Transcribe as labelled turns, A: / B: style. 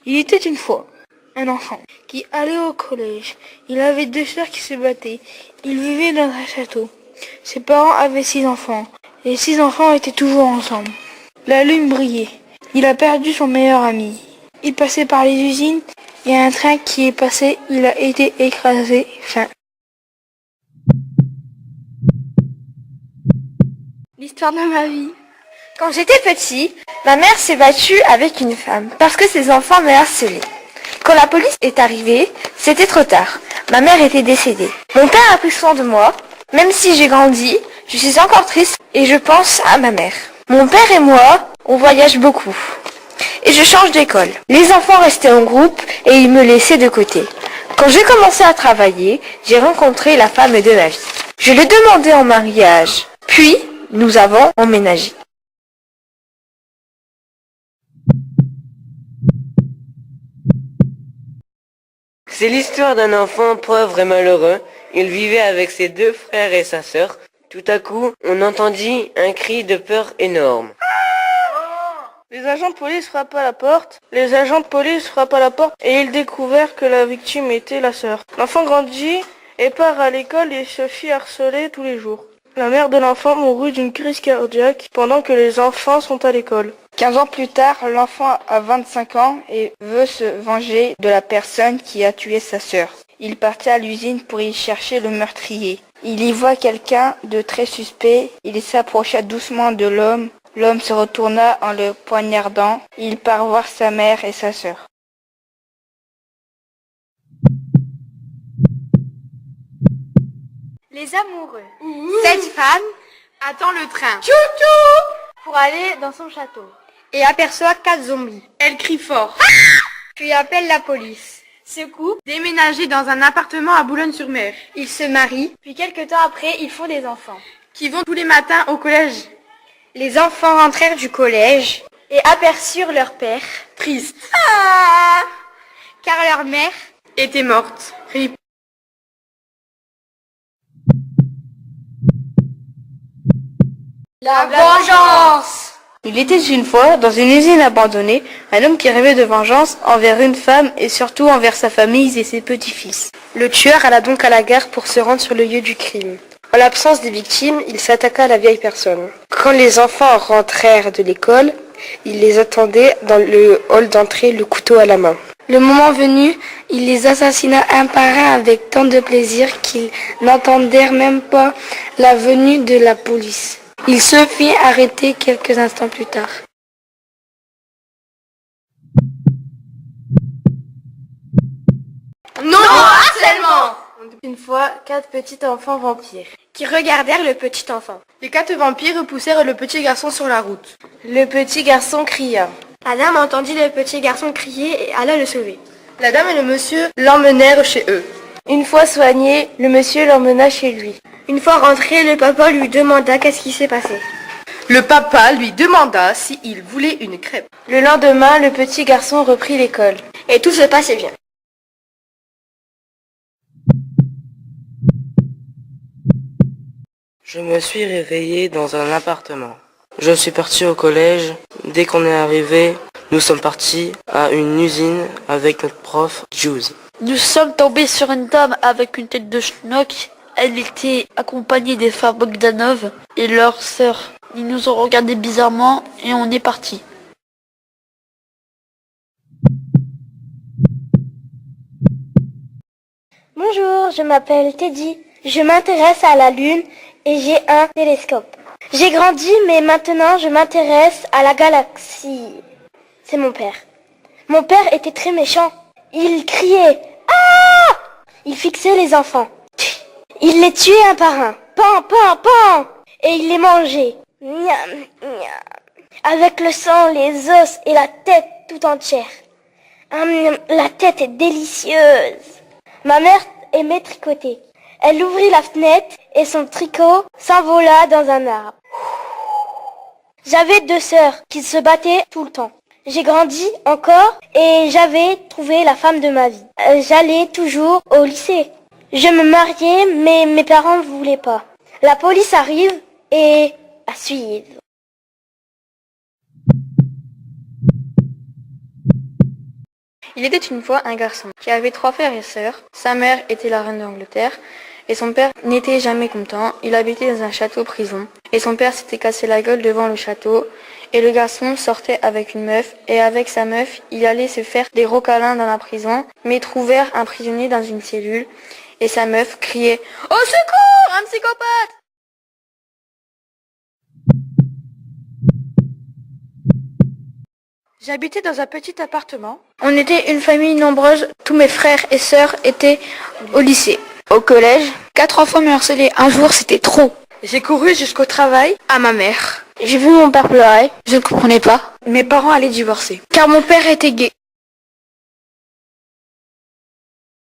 A: Il était une fois un enfant qui allait au collège. Il avait 2 sœurs qui se battaient. Il vivait dans un château. Ses parents avaient 6 enfants. Les 6 enfants étaient toujours ensemble. La lune brillait. Il a perdu son meilleur ami. Il passait par les usines. Il y a un train qui est passé. Il a été écrasé. Fin.
B: L'histoire de ma vie. Quand j'étais petit, ma mère s'est battue avec une femme parce que ses enfants me harcelaient. Quand la police est arrivée, c'était trop tard. Ma mère était décédée. Mon père a pris soin de moi. Même si j'ai grandi, je suis encore triste et je pense à ma mère. Mon père et moi, on voyage beaucoup. Et je change d'école. Les enfants restaient en groupe et ils me laissaient de côté. Quand j'ai commencé à travailler, j'ai rencontré la femme de ma vie. Je l'ai demandé en mariage. Puis, nous avons emménagé.
C: C'est l'histoire d'un enfant pauvre et malheureux. Il vivait avec ses 2 frères et sa sœur. Tout à coup, on entendit un cri de peur énorme.
A: Les agents de police frappent à la porte. Les agents de police frappent à la porte et ils découvrent que la victime était la sœur. L'enfant grandit et part à l'école et se fit harceler tous les jours. La mère de l'enfant mourut d'une crise cardiaque pendant que les enfants sont à l'école. 15 ans plus tard, l'enfant a 25 ans et veut se venger de la personne qui a tué sa sœur. Il partit à l'usine pour y chercher le meurtrier. Il y voit quelqu'un de très suspect. Il s'approcha doucement de l'homme. L'homme se retourna en le poignardant. Il part voir sa mère et sa sœur.
B: Les amoureux. Cette femme
D: attend le train.
B: pour aller dans son château et aperçoit 4 zombies.
D: Elle crie fort.
B: Puis appelle la police. Ce coup,
D: Déménager dans un appartement à Boulogne-sur-Mer.
B: ils se marient. Puis quelques temps après, ils font des enfants.
D: Qui vont tous les matins au collège.
B: Les enfants rentrèrent du collège et aperçurent leur père.
D: Triste.
B: Car leur mère
D: Était morte. Rip.
B: La vengeance.
A: Il était une fois, dans une usine abandonnée, un homme qui rêvait de vengeance envers une femme et surtout envers sa famille et ses petits-fils. Le tueur alla donc à la gare pour se rendre sur le lieu du crime. En l'absence des victimes, il s'attaqua à la vieille personne. Quand les enfants rentrèrent de l'école, il les attendait dans le hall d'entrée, le couteau à la main. Le moment venu, il les assassina un par un avec tant de plaisir qu'ils n'entendèrent même pas la venue de la police. Il se fit arrêter quelques instants plus tard.
D: Non, harcèlement.
A: Une fois, 4 petits enfants vampires.
B: qui regardèrent le petit enfant.
D: Les 4 vampires poussèrent le petit garçon sur la route.
A: Le petit garçon cria.
B: La dame entendit le petit garçon crier et alla le sauver.
D: La dame et le monsieur l'emmenèrent chez eux.
A: Une fois soigné, le monsieur l'emmena chez lui.
B: Une fois rentré, le papa lui demanda qu'est-ce qui s'est passé.
D: Le papa lui demanda s'il voulait une crêpe.
A: Le lendemain, le petit garçon reprit l'école.
B: Et tout se passait bien.
C: Je me suis réveillé dans un appartement. Je suis parti au collège. Dès qu'on est arrivé, nous sommes partis à une usine avec notre prof, Jules.
E: Nous sommes tombés sur une dame avec une tête de schnock. Elle était accompagnée des frères Bogdanov et leur sœur. Ils nous ont regardés bizarrement et on est parti.
F: Bonjour, je m'appelle Teddy. Je m'intéresse à la Lune et j'ai un télescope. J'ai grandi, mais maintenant je m'intéresse à la galaxie. C'est mon père. Mon père était très méchant. Il criait « Ah !» Il fixait les enfants. Il les tuait un par un. Pan, pan, pan. Et il les mangeait. Miam, miam. Avec le sang, les os et la tête tout entière. La tête est délicieuse. Ma mère aimait tricoter. Elle ouvrit la fenêtre et son tricot s'envola dans un arbre. J'avais 2 sœurs qui se battaient tout le temps. J'ai grandi encore et j'avais trouvé la femme de ma vie. J'allais toujours au lycée. Je me mariais mais mes parents ne voulaient pas. La police arrive et à suivre.
B: Il était une fois un garçon qui avait 3 frères et sœurs. Sa mère était la reine d'Angleterre et son père n'était jamais content. Il habitait dans un château-prison et son père s'était cassé la gueule devant le château. Et le garçon sortait avec une meuf et avec sa meuf, il allait se faire des gros câlins dans la prison, mais trouvèrent un prisonnier dans une cellule et sa meuf criait « Au secours, un psychopathe !»
A: J'habitais dans un petit appartement.
B: On était une famille nombreuse, tous mes frères et sœurs étaient au lycée. Au collège, 4 enfants me harcelaient. Un jour, c'était trop.
A: J'ai couru jusqu'au travail à ma mère.
B: J'ai vu mon père pleurer. Je ne comprenais pas.
A: Mes parents allaient divorcer.
B: Car mon père était gay.